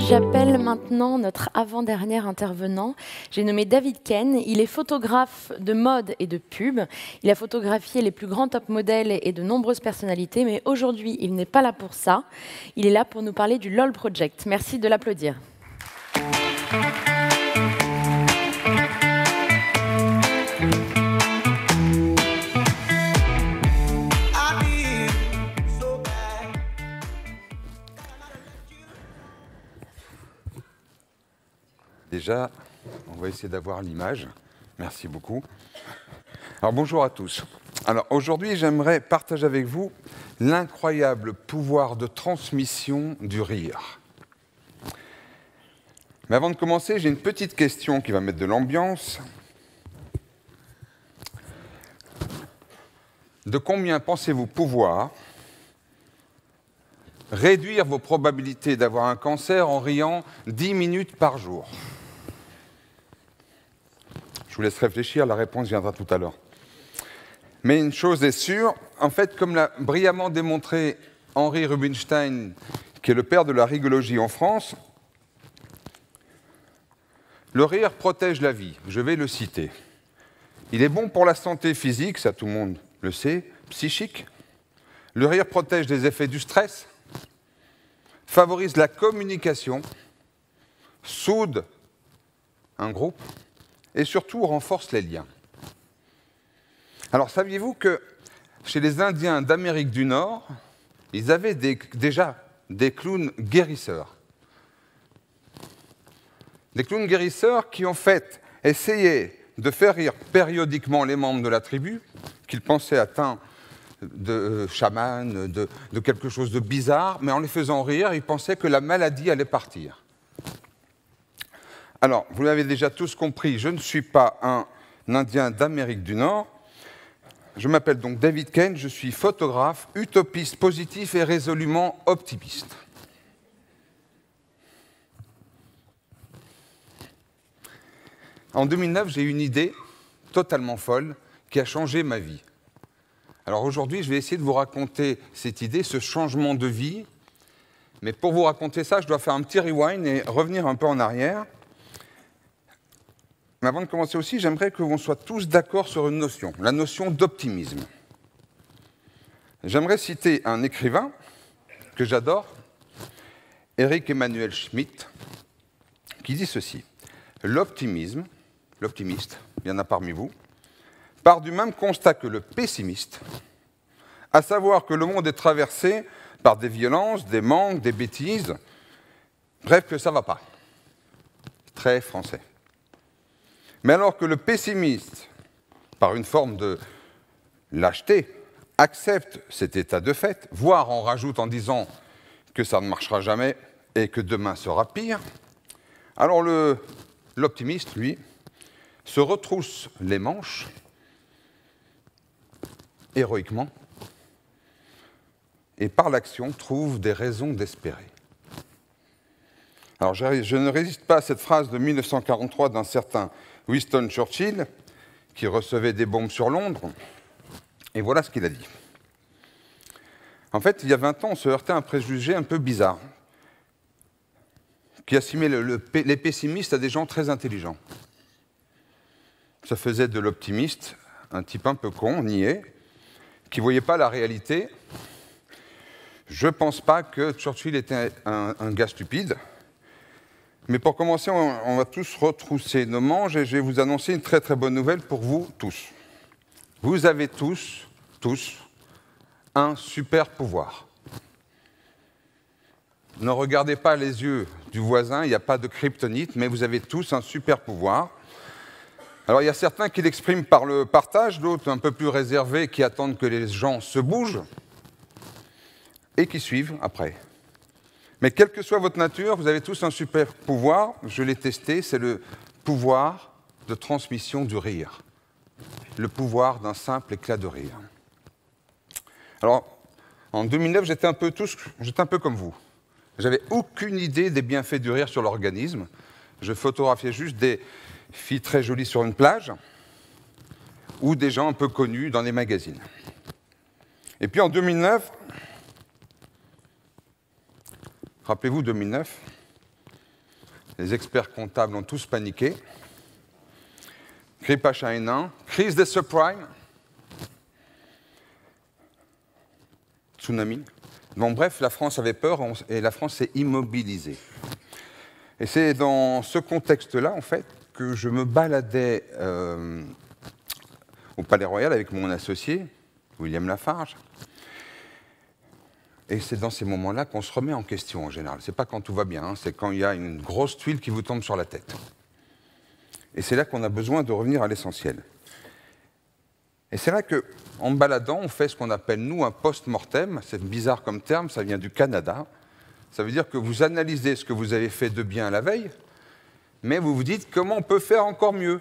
J'appelle maintenant notre avant-dernier intervenant. J'ai nommé David Ken. Il est photographe de mode et de pub. Il a photographié les plus grands top modèles et de nombreuses personnalités, mais aujourd'hui, il n'est pas là pour ça. Il est là pour nous parler du LOL Project. Merci de l'applaudir. Déjà, on va essayer d'avoir l'image. Merci beaucoup. Alors bonjour à tous. Alors aujourd'hui, j'aimerais partager avec vous l'incroyable pouvoir de transmission du rire. Mais avant de commencer, j'ai une petite question qui va mettre de l'ambiance. De combien pensez-vous pouvoir réduire vos probabilités d'avoir un cancer en riant 10 minutes par jour? Je vous laisse réfléchir, la réponse viendra tout à l'heure. Mais une chose est sûre, en fait, comme l'a brillamment démontré Henri Rubinstein, qui est le père de la rigologie en France, le rire protège la vie. Je vais le citer. Il est bon pour la santé physique, ça tout le monde le sait, psychique. Le rire protège des effets du stress, favorise la communication, soude un groupe, et surtout renforce les liens. Alors, saviez-vous que chez les Indiens d'Amérique du Nord, ils avaient déjà des clowns guérisseurs. Des clowns guérisseurs qui, en fait, essayaient de faire rire périodiquement les membres de la tribu, qu'ils pensaient atteints de chamans, de quelque chose de bizarre, mais en les faisant rire, ils pensaient que la maladie allait partir. Alors, vous l'avez déjà tous compris, je ne suis pas un Indien d'Amérique du Nord. Je m'appelle donc David Ken, je suis photographe, utopiste positif et résolument optimiste. En 2009, j'ai eu une idée totalement folle qui a changé ma vie. Alors aujourd'hui, je vais essayer de vous raconter cette idée, ce changement de vie. Mais pour vous raconter ça, je dois faire un petit rewind et revenir un peu en arrière. Mais avant de commencer aussi, j'aimerais que l'on soit tous d'accord sur une notion, la notion d'optimisme. J'aimerais citer un écrivain que j'adore, Eric Emmanuel Schmitt, qui dit ceci: l'optimisme, l'optimiste, il y en a parmi vous, part du même constat que le pessimiste, à savoir que le monde est traversé par des violences, des manques, des bêtises, bref, que ça ne va pas. Très français. Mais alors que le pessimiste, par une forme de lâcheté, accepte cet état de fait, voire en rajoute en disant que ça ne marchera jamais et que demain sera pire, alors l'optimiste, lui, se retrousse les manches héroïquement et par l'action trouve des raisons d'espérer. Alors je ne résiste pas à cette phrase de 1943 d'un certain Winston Churchill, qui recevait des bombes sur Londres, et voilà ce qu'il a dit. En fait, il y a 20 ans, on se heurtait à un préjugé un peu bizarre, qui assimilait les pessimistes à des gens très intelligents. Ça faisait de l'optimiste un type un peu con, niais, qui ne voyait pas la réalité. Je ne pense pas que Churchill était un gars stupide. Mais pour commencer, on va tous retrousser nos manches et je vais vous annoncer une très très bonne nouvelle pour vous tous. Vous avez tous, un super pouvoir. Ne regardez pas les yeux du voisin, il n'y a pas de kryptonite, mais vous avez tous un super pouvoir. Alors il y a certains qui l'expriment par le partage, d'autres un peu plus réservés qui attendent que les gens se bougent et qui suivent après. Mais quelle que soit votre nature, vous avez tous un super pouvoir, je l'ai testé, c'est le pouvoir de transmission du rire. Le pouvoir d'un simple éclat de rire. Alors, en 2009, j'étais un peu comme vous. J'avais aucune idée des bienfaits du rire sur l'organisme. Je photographiais juste des filles très jolies sur une plage ou des gens un peu connus dans les magazines. Et puis en 2009, rappelez-vous 2009, Les experts comptables ont tous paniqué. Grippe H1N1, crise des subprimes, tsunami. Bon, bref, la France avait peur et la France s'est immobilisée. Et c'est dans ce contexte-là, en fait, que je me baladais au Palais Royal avec mon associé, William Lafarge. Et c'est dans ces moments-là qu'on se remet en question, en général. Ce n'est pas quand tout va bien, hein, c'est quand il y a une grosse tuile qui vous tombe sur la tête. Et c'est là qu'on a besoin de revenir à l'essentiel. Et c'est là qu'en me baladant, on fait ce qu'on appelle, nous, un post-mortem. C'est bizarre comme terme, ça vient du Canada. Ça veut dire que vous analysez ce que vous avez fait de bien la veille, mais vous vous dites comment on peut faire encore mieux.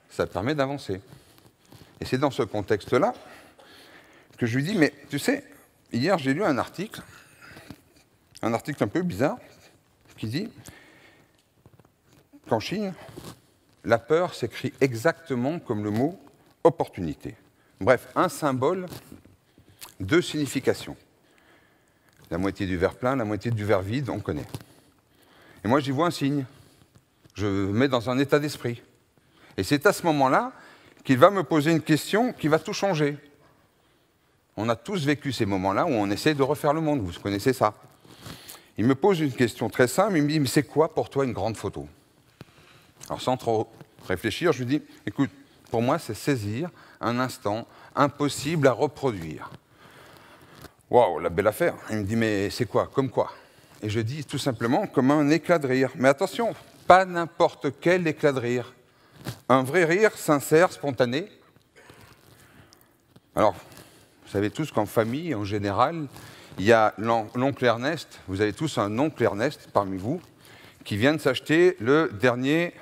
Ça permet d'avancer. Et c'est dans ce contexte-là que je lui dis, mais tu sais, hier j'ai lu un article un peu bizarre, qui dit qu'en Chine, la peur s'écrit exactement comme le mot opportunité. Bref, un symbole, deux significations. La moitié du verre plein, la moitié du verre vide, on connaît. Et moi, j'y vois un signe. Je me mets dans un état d'esprit. Et c'est à ce moment-là qu'il va me poser une question qui va tout changer. On a tous vécu ces moments-là où on essaie de refaire le monde, vous connaissez ça. Il me pose une question très simple, il me dit « Mais c'est quoi pour toi une grande photo ?» Alors sans trop réfléchir, je lui dis « Écoute, pour moi, c'est saisir un instant impossible à reproduire. » Waouh, la belle affaire. Il me dit « Mais c'est quoi? Comme quoi ?» Et je dis tout simplement comme un éclat de rire. Mais attention, pas n'importe quel éclat de rire. Un vrai rire sincère, spontané. Alors, vous savez tous qu'en famille, en général, il y a l'oncle Ernest, vous avez tous un oncle Ernest parmi vous, qui vient de s'acheter le dernier,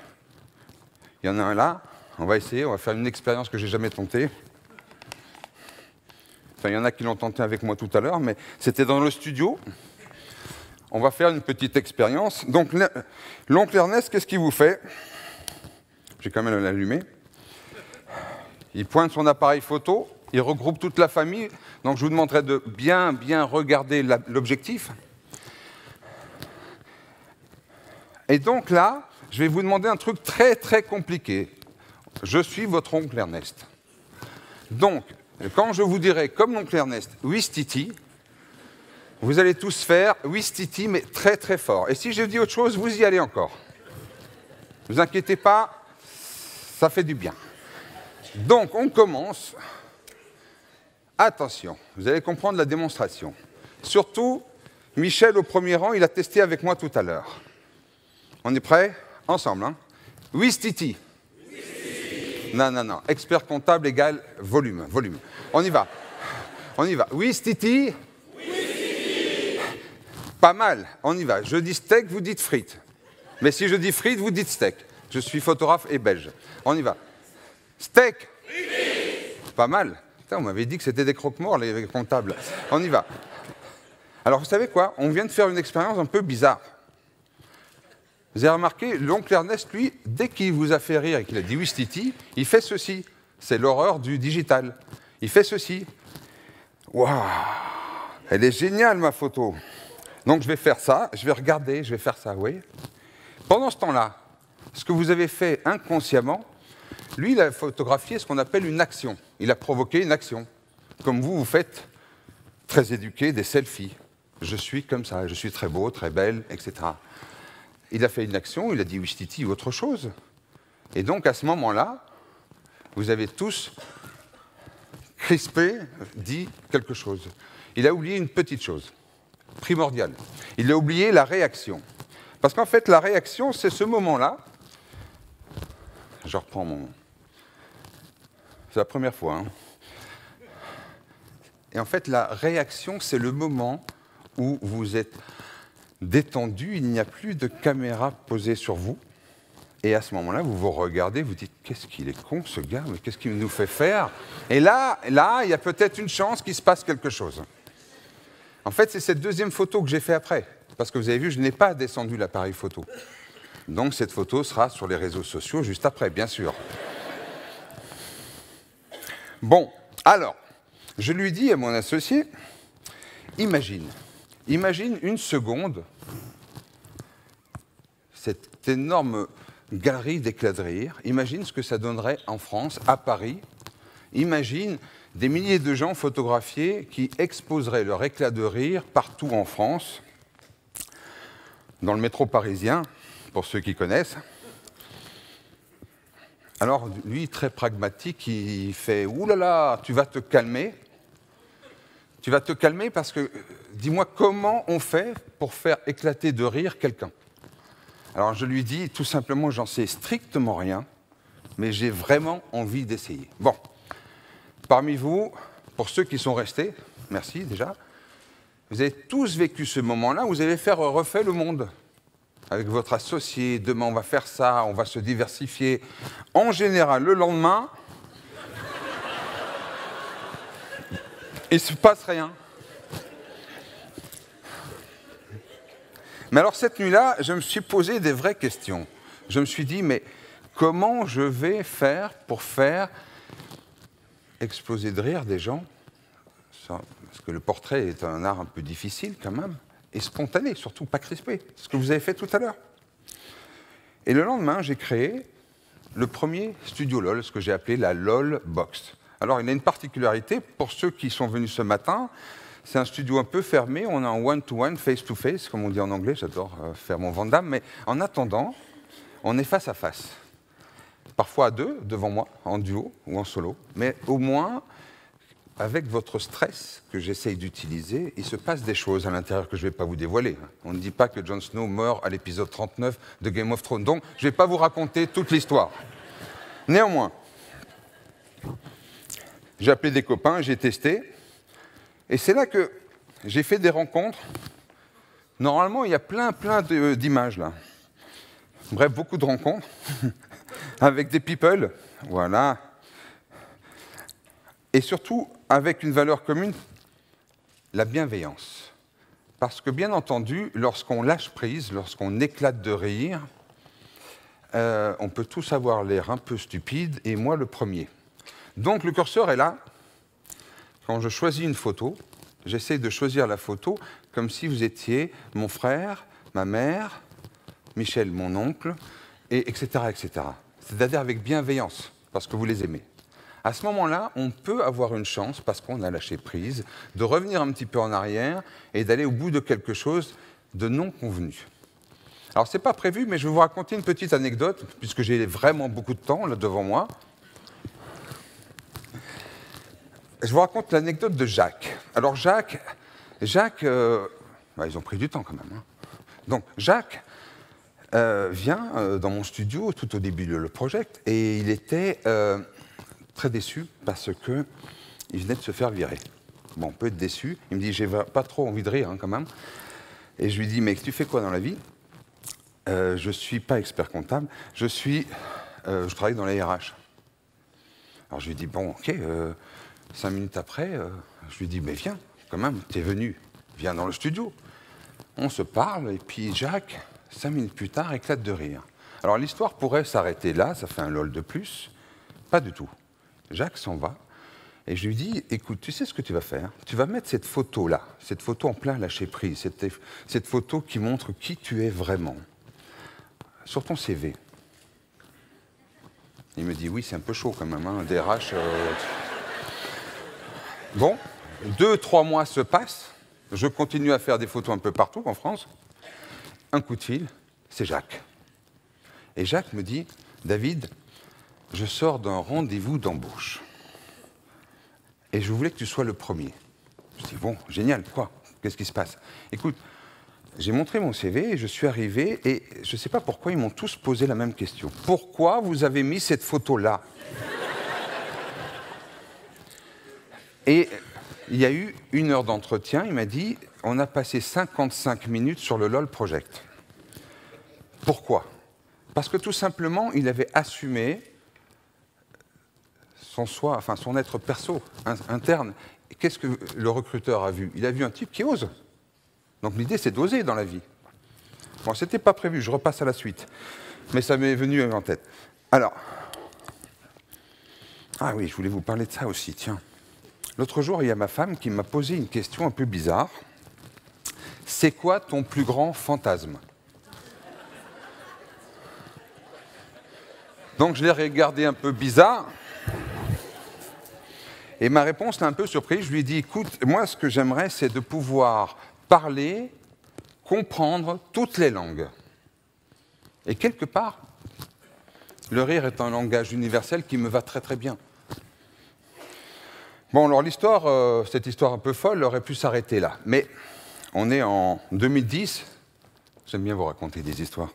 il y en a un là, on va essayer, on va faire une expérience que je n'ai jamais tentée. Enfin, il y en a qui l'ont tenté avec moi tout à l'heure, mais c'était dans le studio. On va faire une petite expérience. Donc, l'oncle Ernest, qu'est-ce qu'il vous fait? Je vais quand même l'allumer. Il pointe son appareil photo, il regroupe toute la famille. Donc, je vous demanderai de bien regarder l'objectif. Et donc là, je vais vous demander un truc très, très compliqué. Je suis votre oncle Ernest. Donc, quand je vous dirai, comme l'oncle Ernest, Ouistiti, vous allez tous faire Ouistiti, mais très, très fort. Et si je dis autre chose, vous y allez encore. Ne vous inquiétez pas, ça fait du bien. Donc, on commence. Attention, vous allez comprendre la démonstration. Surtout, Michel, au premier rang, il a testé avec moi tout à l'heure. On est prêts? Ensemble, hein? Ouistiti. Non. Expert comptable égale volume. On y va. Ouistiti. Pas mal. On y va. Je dis steak, vous dites frites. Mais si je dis frites, vous dites steak. Je suis photographe et belge. On y va. Steak. Pas mal. Putain, on m'avait dit que c'était des croque-morts, les comptables. On y va. Alors, vous savez quoi? On vient de faire une expérience un peu bizarre. Vous avez remarqué, l'oncle Ernest, lui, dès qu'il vous a fait rire et qu'il a dit Ouistiti, il fait ceci. C'est l'horreur du digital. Il fait ceci. Waouh! Elle est géniale, ma photo. Donc, je vais faire ça, je vais regarder, je vais faire ça, oui. Pendant ce temps-là, ce que vous avez fait inconsciemment, lui, il a photographié ce qu'on appelle une action. Il a provoqué une action. Comme vous faites, très éduqué, des selfies. Je suis comme ça, je suis très beau, très belle, etc. Il a fait une action, il a dit Ouistiti ou autre chose. Et donc, à ce moment-là, vous avez tous crispé, dit quelque chose. Il a oublié une petite chose, primordiale. Il a oublié la réaction. Parce qu'en fait, la réaction, c'est ce moment-là. Je reprends mon... C'est la première fois. Hein. Et en fait, la réaction, c'est le moment où vous êtes détendu, il n'y a plus de caméra posée sur vous. Et à ce moment-là, vous vous regardez, vous dites « Qu'est-ce qu'il est con, ce gars, mais qu'est-ce qu'il nous fait faire ?» Et là, il y a peut-être une chance qu'il se passe quelque chose. En fait, c'est cette deuxième photo que j'ai fait après. Parce que vous avez vu, je n'ai pas descendu l'appareil photo. Donc cette photo sera sur les réseaux sociaux juste après, bien sûr. Bon, alors, je lui dis à mon associé, imagine une seconde cette énorme galerie d'éclats de rire. Imagine ce que ça donnerait en France, à Paris. Imagine des milliers de gens photographiés qui exposeraient leur éclat de rire partout en France, dans le métro parisien, pour ceux qui connaissent. Alors, lui, très pragmatique, il fait « Ouh là là, tu vas te calmer. Tu vas te calmer parce que, dis-moi, comment on fait pour faire éclater de rire quelqu'un ?» Alors, je lui dis, tout simplement, j'en sais strictement rien, mais j'ai vraiment envie d'essayer. Bon, parmi vous, pour ceux qui sont restés, merci déjà, vous avez tous vécu ce moment-là, vous allez faire refait le monde. Avec votre associé, demain on va faire ça, on va se diversifier. En général, le lendemain, il ne se passe rien. Mais alors cette nuit-là, je me suis posé des vraies questions. Je me suis dit, mais comment je vais faire pour faire exploser de rire des gens? Parce que le portrait est un art un peu difficile quand même. Et spontané, surtout pas crispé, ce que vous avez fait tout à l'heure. Et le lendemain, j'ai créé le premier studio LOL, ce que j'ai appelé la LOL Box. Alors, il a une particularité, pour ceux qui sont venus ce matin, c'est un studio un peu fermé, on est en one-to-one, face-to-face, comme on dit en anglais, j'adore faire mon Van Damme, mais en attendant, on est face à face. Parfois à deux, devant moi, en duo ou en solo, mais au moins, avec votre stress que j'essaye d'utiliser, il se passe des choses à l'intérieur que je ne vais pas vous dévoiler. On ne dit pas que Jon Snow meurt à l'épisode 39 de Game of Thrones, donc je ne vais pas vous raconter toute l'histoire. Néanmoins, j'ai appelé des copains, j'ai testé, et c'est là que j'ai fait des rencontres. Normalement, il y a plein d'images là. Bref, beaucoup de rencontres avec des people, voilà. Et surtout, avec une valeur commune, la bienveillance. Parce que, bien entendu, lorsqu'on lâche prise, lorsqu'on éclate de rire, on peut tous avoir l'air un peu stupide, et moi le premier. Donc le curseur est là. Quand je choisis une photo, j'essaie de choisir la photo comme si vous étiez mon frère, ma mère, Michel, mon oncle, et etc., etc. C'est-à-dire avec bienveillance, parce que vous les aimez. À ce moment-là, on peut avoir une chance, parce qu'on a lâché prise, de revenir un petit peu en arrière et d'aller au bout de quelque chose de non convenu. Alors, ce n'est pas prévu, mais je vais vous raconter une petite anecdote, puisque j'ai vraiment beaucoup de temps là devant moi. Je vous raconte l'anecdote de Jacques. Alors, Jacques, ils ont pris du temps quand même. Hein. Donc, Jacques vient dans mon studio tout au début de Le Project, et il était très déçu parce qu'il venait de se faire virer. Bon, on peut être déçu. Il me dit, j'ai pas trop envie de rire hein, quand même. Et je lui dis, mais tu fais quoi dans la vie? Je ne suis pas expert comptable, je travaille dans la RH. Alors je lui dis, bon, ok, 5 minutes après, je lui dis, mais viens, quand même, t'es venu, viens dans le studio. On se parle, et puis Jacques, 5 minutes plus tard, éclate de rire. Alors l'histoire pourrait s'arrêter là, ça fait un lol de plus. Pas du tout. Jacques s'en va, et je lui dis, écoute, tu sais ce que tu vas faire? Tu vas mettre cette photo-là, cette photo en plein lâcher-prise, cette photo qui montre qui tu es vraiment, sur ton CV. Il me dit, oui, c'est un peu chaud quand même, hein, DRH. Bon, 2-3 mois se passent, je continue à faire des photos un peu partout en France. Un coup de fil, c'est Jacques. Et Jacques me dit, David, je sors d'un rendez-vous d'embauche. Et je voulais que tu sois le premier. Je dis, bon, génial, quoi? Qu'est-ce qui se passe? Écoute, j'ai montré mon CV, et je suis arrivé, et je ne sais pas pourquoi, ils m'ont tous posé la même question. Pourquoi vous avez mis cette photo-là? Et il y a eu 1 heure d'entretien, il m'a dit, on a passé 55 minutes sur le LOL Project. Pourquoi? Parce que tout simplement, il avait assumé son être perso, interne. Qu'est-ce que le recruteur a vu? Il a vu un type qui ose. Donc l'idée, c'est d'oser dans la vie. Bon, c'était pas prévu, je repasse à la suite. Mais ça m'est venu en tête. Alors, ah oui, je voulais vous parler de ça aussi, tiens. L'autre jour, il y a ma femme qui m'a posé une question un peu bizarre. C'est quoi ton plus grand fantasme? Donc je l'ai regardé un peu bizarre. Et ma réponse l'a un peu surpris. Je lui ai dit, écoute, moi ce que j'aimerais, c'est de pouvoir parler, comprendre toutes les langues. Et quelque part, le rire est un langage universel qui me va très très bien. Bon, alors l'histoire, cette histoire un peu folle, aurait pu s'arrêter là. Mais on est en 2010, j'aime bien vous raconter des histoires.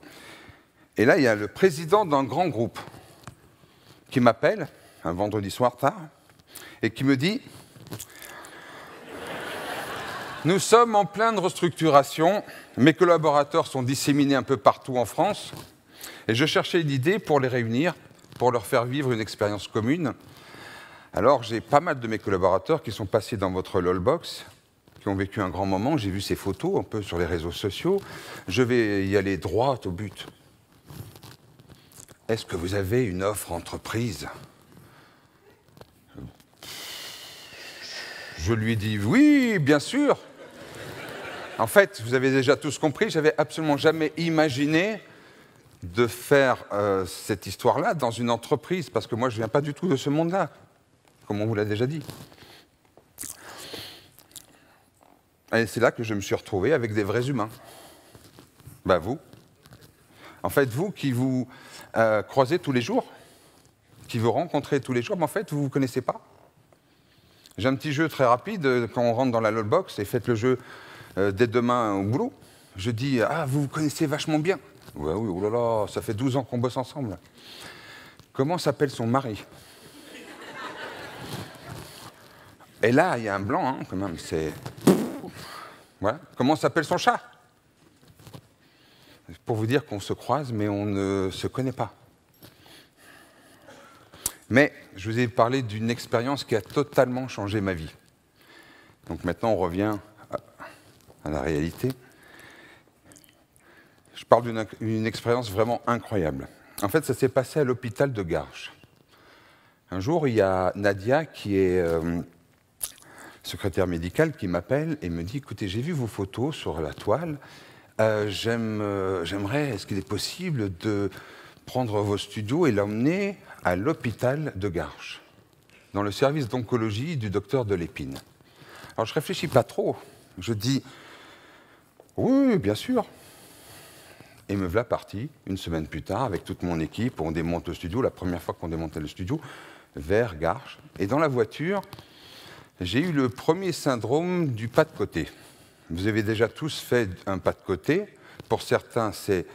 Et là, il y a le président d'un grand groupe qui m'appelle, un vendredi soir tard, et qui me dit « Nous sommes en pleine restructuration, mes collaborateurs sont disséminés un peu partout en France, et je cherchais une idée pour les réunir, pour leur faire vivre une expérience commune. Alors, j'ai pas mal de mes collaborateurs qui sont passés dans votre LOLbox, qui ont vécu un grand moment. J'ai vu ces photos un peu sur les réseaux sociaux. Je vais y aller droit au but. Est-ce que vous avez une offre entreprise ? Je lui ai dit oui, bien sûr. En fait, vous avez déjà tous compris, j'avais absolument jamais imaginé de faire cette histoire-là dans une entreprise, parce que moi, je ne viens pas du tout de ce monde-là, comme on vous l'a déjà dit. Et c'est là que je me suis retrouvé avec des vrais humains. Ben vous. En fait, vous qui vous croisez tous les jours, qui vous rencontrez tous les jours, mais en fait, vous ne vous connaissez pas. J'ai un petit jeu très rapide, quand on rentre dans la LOLbox, et faites le jeu dès demain au boulot. Je dis, ah, vous vous connaissez vachement bien. Ouais, oui, oh là là, ça fait 12 ans qu'on bosse ensemble. Comment s'appelle son mari? Et là, il y a un blanc, hein, quand même, c'est... Voilà. Comment s'appelle son chat? Pour vous dire qu'on se croise, mais on ne se connaît pas. Mais je vous ai parlé d'une expérience qui a totalement changé ma vie. Donc maintenant, on revient à la réalité. Je parle d'une expérience vraiment incroyable. En fait, ça s'est passé à l'hôpital de Garches. Un jour, il y a Nadia, qui est secrétaire médicale, qui m'appelle et me dit « Écoutez, j'ai vu vos photos sur la toile. J'aimerais, est-ce qu'il est possible de prendre vos studios et l'emmener à l'hôpital de Garches, dans le service d'oncologie du docteur Delépine ?» Alors, je réfléchis pas trop. Je dis « Oui, bien sûr. » Et me voilà parti, une semaine plus tard, avec toute mon équipe, on démonte le studio, la première fois qu'on démontait le studio, vers Garches. Et dans la voiture, j'ai eu le premier syndrome du pas de côté. Vous avez déjà tous fait un pas de côté. Pour certains, c'est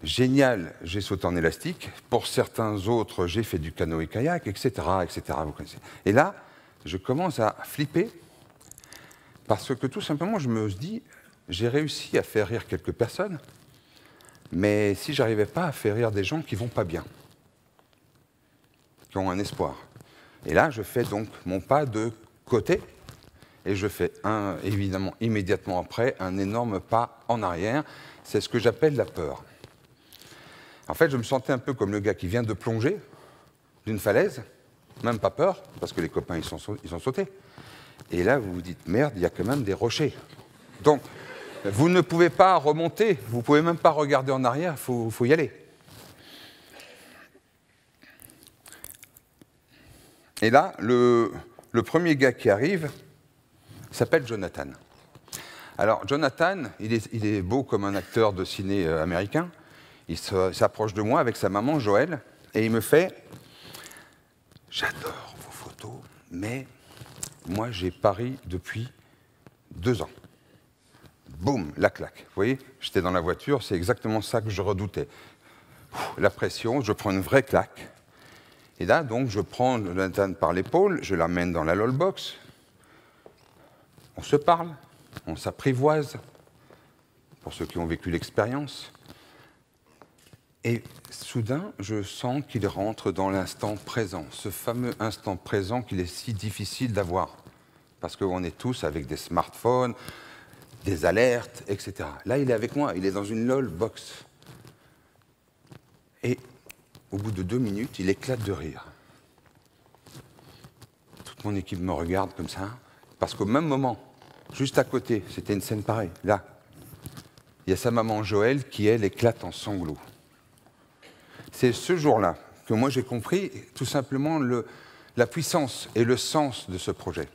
génial, j'ai sauté en élastique. Pour certains autres, j'ai fait du canoë-kayak, etc., etc. Vous connaissez. Et là, je commence à flipper parce que tout simplement, je me dis, j'ai réussi à faire rire quelques personnes, mais si je n'arrivais pas à faire rire des gens qui ne vont pas bien, qui ont un espoir. Et là, je fais donc mon pas de côté, et je fais évidemment, immédiatement après, un énorme pas en arrière. C'est ce que j'appelle la peur. En fait, je me sentais un peu comme le gars qui vient de plonger d'une falaise, même pas peur, parce que les copains, ils sont sautés. Et là, vous vous dites, merde, il y a quand même des rochers. Donc, vous ne pouvez pas remonter, vous ne pouvez même pas regarder en arrière, il faut y aller. Et là, le premier gars qui arrive s'appelle Jonathan. Alors, Jonathan, il est beau comme un acteur de ciné américain. Il s'approche de moi avec sa maman, Joël, et il me fait « J'adore vos photos, mais moi, j'ai pari depuis 2 ans. » Boum, la claque. Vous voyez, j'étais dans la voiture, c'est exactement ça que je redoutais. La pression, je prends une vraie claque. Et là, donc, je prends Jonathan par l'épaule, je l'amène dans la LOLbox. On se parle, on s'apprivoise, pour ceux qui ont vécu l'expérience. Et soudain, je sens qu'il rentre dans l'instant présent, ce fameux instant présent qu'il est si difficile d'avoir. Parce qu'on est tous avec des smartphones, des alertes, etc. Là, il est avec moi, il est dans une LOLbox. Et au bout de 2 minutes, il éclate de rire. Toute mon équipe me regarde comme ça, parce qu'au même moment, juste à côté, c'était une scène pareille, là, il y a sa maman Joël qui, elle, éclate en sanglots. C'est ce jour-là que moi j'ai compris tout simplement la puissance et le sens de ce projet.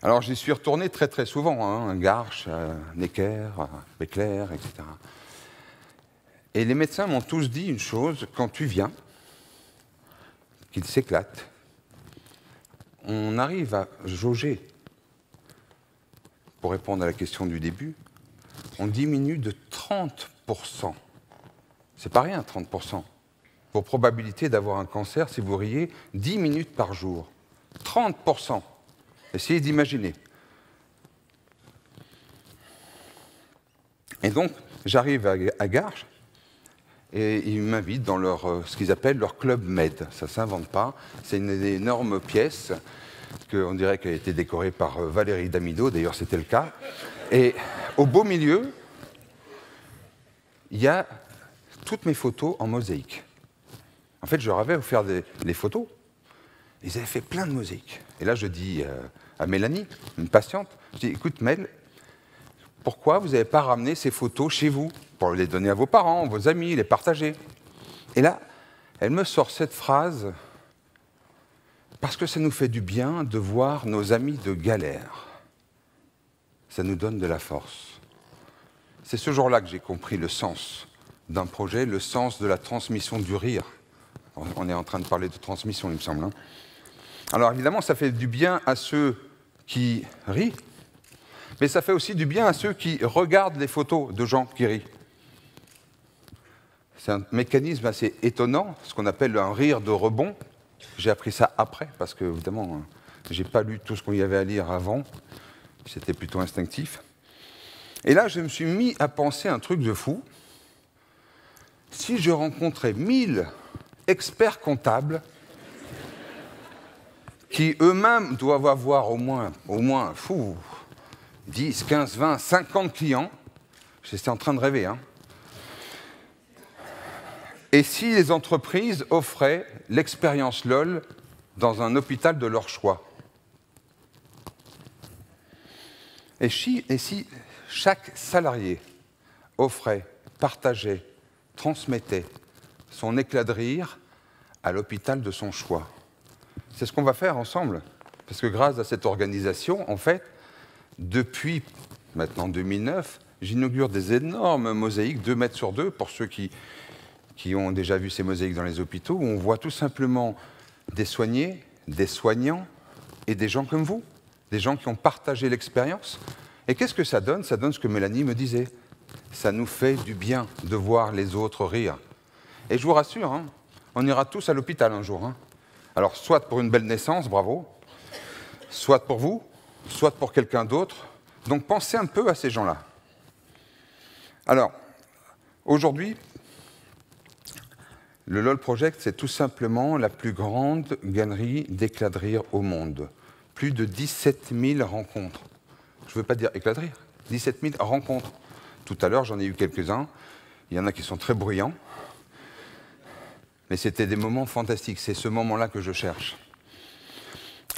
Alors j'y suis retourné très très souvent, hein, Garches, Necker, Béclair, etc. Et les médecins m'ont tous dit une chose, quand tu viens, qu'ils s'éclatent, on arrive à jauger, pour répondre à la question du début, on diminue de 30%. C'est pas rien, 30%. Vos probabilités d'avoir un cancer, si vous riez, 10 minutes par jour. 30%. Essayez d'imaginer. Et donc, j'arrive à Garches, et ils m'invitent dans ce qu'ils appellent leur club med. Ça ne s'invente pas. C'est une énorme pièce, qu'on dirait qu'elle a été décorée par Valérie Damido, d'ailleurs c'était le cas. Et au beau milieu, il y a toutes mes photos en mosaïque. En fait, je leur avais offert des photos. Ils avaient fait plein de mosaïques. Et là, je dis à Mélanie, une patiente, je dis, écoute Mel, pourquoi vous n'avez pas ramené ces photos chez vous pour les donner à vos parents, vos amis, les partager? Et là, elle me sort cette phrase, parce que ça nous fait du bien de voir nos amis de galère. Ça nous donne de la force. C'est ce jour-là que j'ai compris le sens d'un projet, le sens de la transmission du rire. On est en train de parler de transmission, il me semble. Hein. Alors évidemment, ça fait du bien à ceux qui rient, mais ça fait aussi du bien à ceux qui regardent les photos de gens qui rient. C'est un mécanisme assez étonnant, ce qu'on appelle un rire de rebond. J'ai appris ça après, parce que évidemment, je n'ai pas lu tout ce qu'il y avait à lire avant. C'était plutôt instinctif. Et là, je me suis mis à penser un truc de fou. Si je rencontrais 1000 experts comptables qui eux-mêmes doivent avoir au moins 10, 15, 20, 50 clients, j'étais en train de rêver, hein. Et si les entreprises offraient l'expérience LOL dans un hôpital de leur choix? Et si chaque salarié offrait, partageait, transmettait son éclat de rire à l'hôpital de son choix? C'est ce qu'on va faire ensemble. Parce que grâce à cette organisation, en fait, depuis maintenant 2009, j'inaugure des énormes mosaïques, 2 mètres sur 2, pour ceux qui ont déjà vu ces mosaïques dans les hôpitaux, où on voit tout simplement des soignés, des soignants et des gens comme vous, des gens qui ont partagé l'expérience. Et qu'est-ce que ça donne? Ça donne ce que Mélanie me disait. Ça nous fait du bien de voir les autres rire. Et je vous rassure, hein, on ira tous à l'hôpital un jour. Hein. Alors, soit pour une belle naissance, bravo, soit pour vous, soit pour quelqu'un d'autre. Donc, pensez un peu à ces gens-là. Alors, aujourd'hui, le LOL Project, c'est tout simplement la plus grande galerie d'éclats de rire au monde. Plus de 17 000 rencontres. Je ne veux pas dire éclats de rire, 17 000 rencontres. Tout à l'heure, j'en ai eu quelques-uns. Il y en a qui sont très bruyants. Mais c'était des moments fantastiques. C'est ce moment-là que je cherche.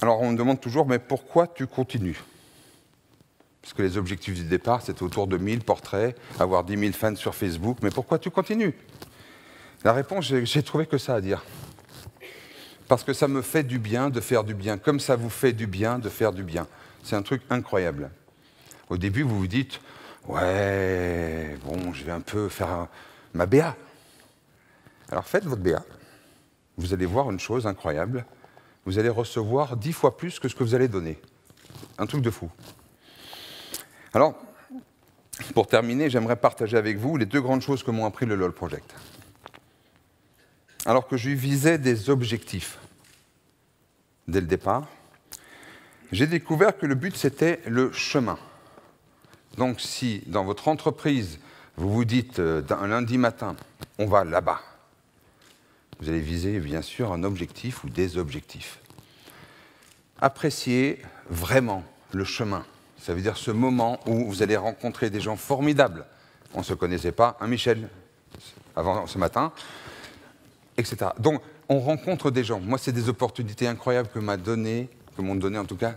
Alors, on me demande toujours, mais pourquoi tu continues? Parce que les objectifs du départ, c'était autour de 1000 portraits, avoir 10 000 fans sur Facebook. Mais pourquoi tu continues? La réponse, j'ai trouvé que ça à dire. Parce que ça me fait du bien de faire du bien, comme ça vous fait du bien de faire du bien. C'est un truc incroyable. Au début, vous vous dites, ouais, bon, je vais un peu faire ma BA. Alors faites votre BA. Vous allez voir une chose incroyable. Vous allez recevoir 10 fois plus que ce que vous allez donner. Un truc de fou. Alors, pour terminer, j'aimerais partager avec vous les 2 grandes choses que m'ont appris le LOL Project. Alors que je visais des objectifs dès le départ, j'ai découvert que le but, c'était le chemin. Donc si, dans votre entreprise, vous vous dites, un lundi matin, on va là-bas, vous allez viser, bien sûr, un objectif ou des objectifs. Appréciez vraiment le chemin. Ça veut dire ce moment où vous allez rencontrer des gens formidables. On ne se connaissait pas, hein, Michel, avant ce matin, etc. Donc, on rencontre des gens. Moi, c'est des opportunités incroyables que m'ont donné en tout cas,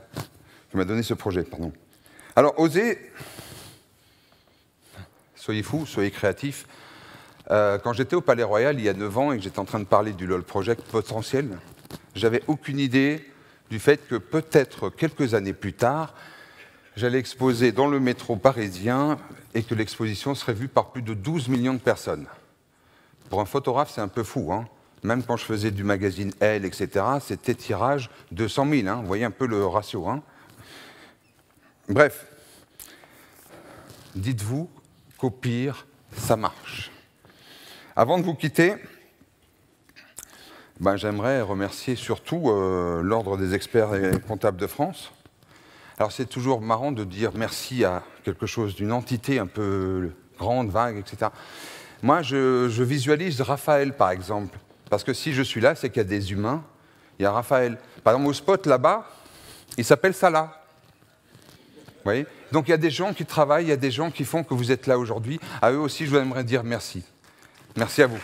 que m'a donné ce projet. Pardon. Alors, osez, soyez fous, soyez créatifs, Quand j'étais au Palais Royal, il y a 9 ans, et que j'étais en train de parler du LOL Project potentiel, j'avais aucune idée du fait que peut-être quelques années plus tard, j'allais exposer dans le métro parisien et que l'exposition serait vue par plus de 12 millions de personnes. Pour un photographe, c'est un peu fou, hein. Même quand je faisais du magazine Elle, etc., c'était tirage 200 000. Hein. Vous voyez un peu le ratio. Hein. Bref, dites-vous qu'au pire, ça marche. Avant de vous quitter, j'aimerais remercier surtout l'Ordre des experts et comptables de France. Alors c'est toujours marrant de dire merci à quelque chose, d'une entité un peu grande, vague, etc. Moi, je visualise Raphaël, par exemple. Parce que si je suis là, c'est qu'il y a des humains. Il y a Raphaël. Par exemple, au spot là-bas, il s'appelle Salah. Vous voyez ? Donc il y a des gens qui travaillent, il y a des gens qui font que vous êtes là aujourd'hui. À eux aussi, je voudrais dire merci. Merci à vous.